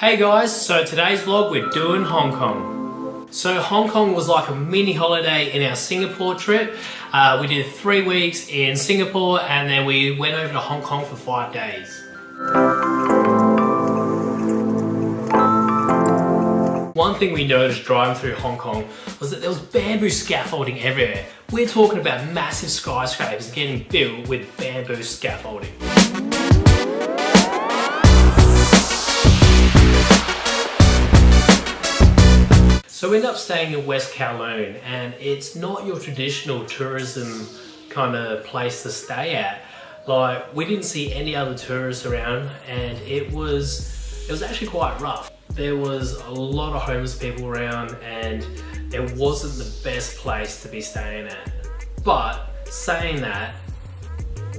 Hey guys, so today's vlog we're doing Hong Kong. So Hong Kong was like a mini holiday in our Singapore trip. We did 3 weeks in Singapore and then we went over to Hong Kong for 5 days. One thing we noticed driving through Hong Kong was that there was bamboo scaffolding everywhere. We're talking about massive skyscrapers getting built with bamboo scaffolding. So we ended up staying in West Kowloon, and it's not your traditional tourism kind of place to stay at. Like, we didn't see any other tourists around, and it was actually quite rough. There was a lot of homeless people around, and it wasn't the best place to be staying at. But saying that,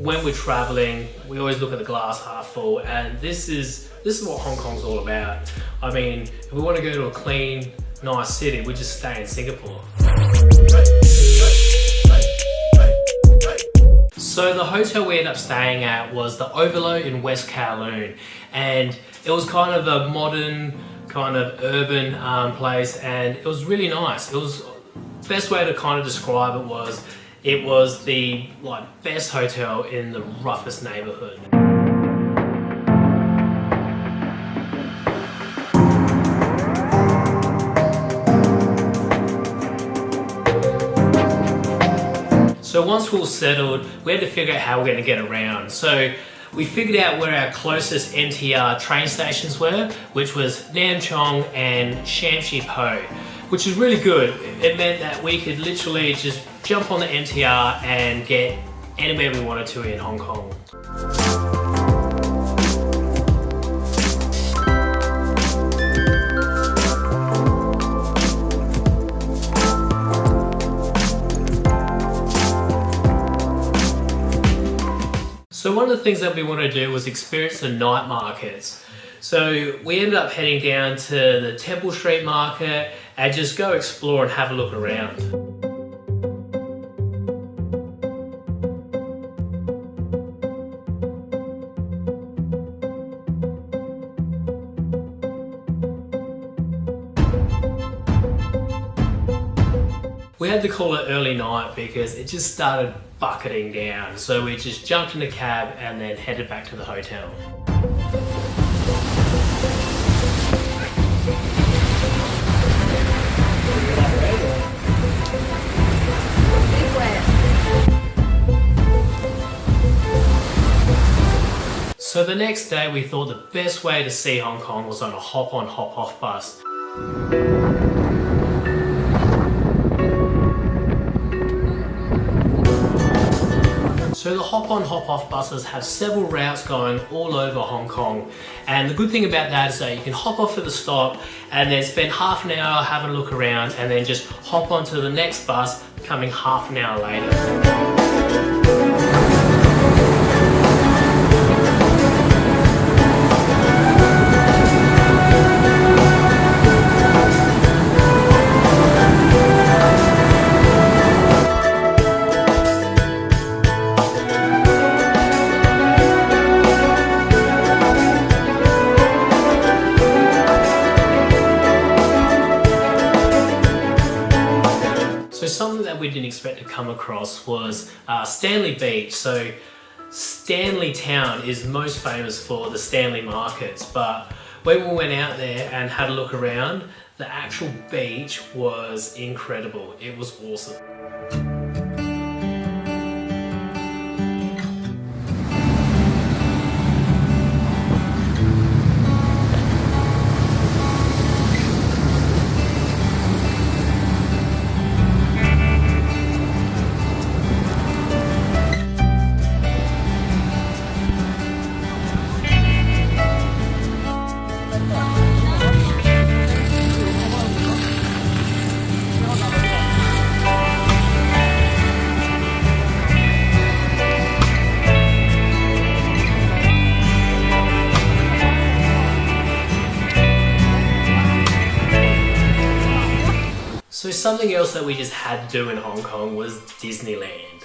when we're traveling, we always look at the glass half full, and this is what Hong Kong's all about. I mean, if we want to go to a clean, nice city, we just stay in Singapore. So the hotel we ended up staying at was the Overlook in West Kowloon, and it was kind of a modern, kind of urban place, and it was really nice. It was, best way to kind of describe it was the best hotel in the roughest neighborhood. So once we were settled, we had to figure out how we're going to get around. So we figured out where our closest MTR train stations were, which was Nam Chong and Sham Shih Po, which is really good. It meant that we could literally just jump on the MTR and get anywhere we wanted to in Hong Kong. So one of the things that we wanted to do was experience the night markets. So we ended up heading down to the Temple Street Market and just go explore and have a look around. We had to call it early night because it just started bucketing down. So we just jumped in the cab and then headed back to the hotel. So the next day we thought the best way to see Hong Kong was on a hop-on, hop-off bus. So the hop-on, hop-off buses have several routes going all over Hong Kong. And the good thing about that is that you can hop off at the stop and then spend half an hour having a look around and then just hop onto the next bus coming half an hour later. So something that we didn't expect to come across was Stanley Beach. So Stanley Town is most famous for the Stanley markets, but when we went out there and had a look around, the actual beach was incredible. It was awesome. So something else that we just had to do in Hong Kong was Disneyland.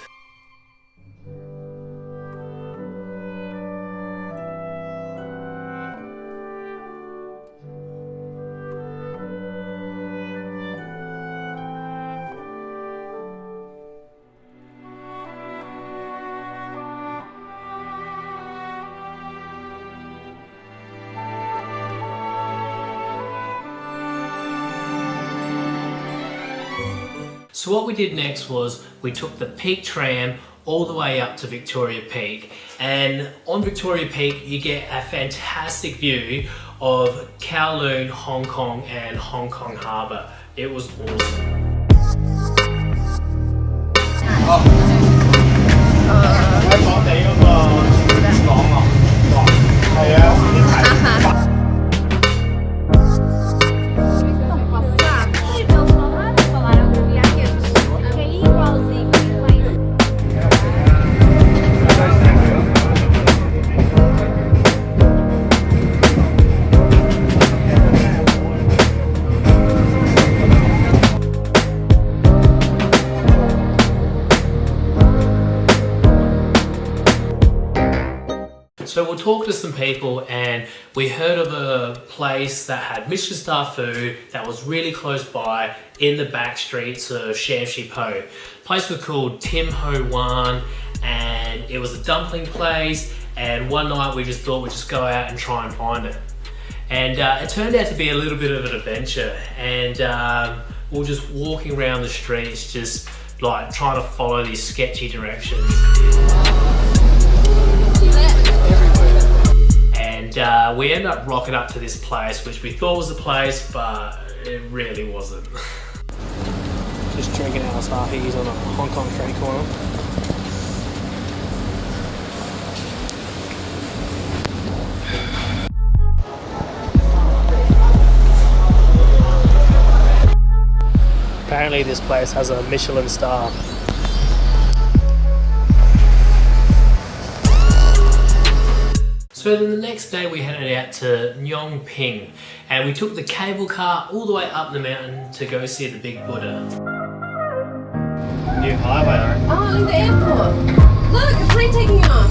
So what we did next was we took the Peak tram all the way up to Victoria Peak, and on Victoria Peak you get a fantastic view of Kowloon, Hong Kong and Hong Kong Harbour. It was awesome. So we'll talk to some people, and we heard of a place that had Michelin star food that was really close by in the back streets of Sham Shi Po. The place was called Tim Ho Wan, and it was a dumpling place, and one night we just thought we'd just go out and try and find it. And it turned out to be a little bit of an adventure, and we were just walking around the streets just like trying to follow these sketchy directions. And we ended up rocking up to this place, which we thought was the place, but it really wasn't. Just drinking our Asahi's on a Hong Kong street corner. Apparently this place has a Michelin star. So then the next day we headed out to Nyong Ping, and we took the cable car all the way up the mountain to go see the big Buddha. New highway. Oh, in the airport. Look, a plane taking off.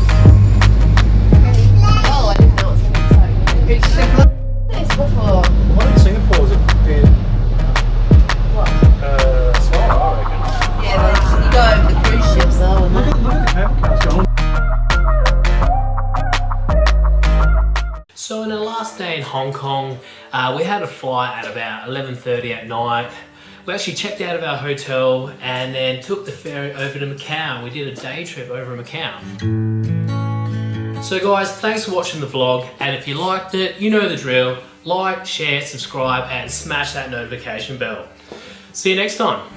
Oh, I didn't know it was going to be so this before. What in Singapore is a bit slow, I reckon. Yeah, you go over the cruise ships though. Look at the cable cars going. So on our last day in Hong Kong, we had a flight at about 11:30 at night. We actually checked out of our hotel and then took the ferry over to Macau. We did a day trip over Macau. So guys, thanks for watching the vlog, and if you liked it, you know the drill. Like, share, subscribe and smash that notification bell. See you next time.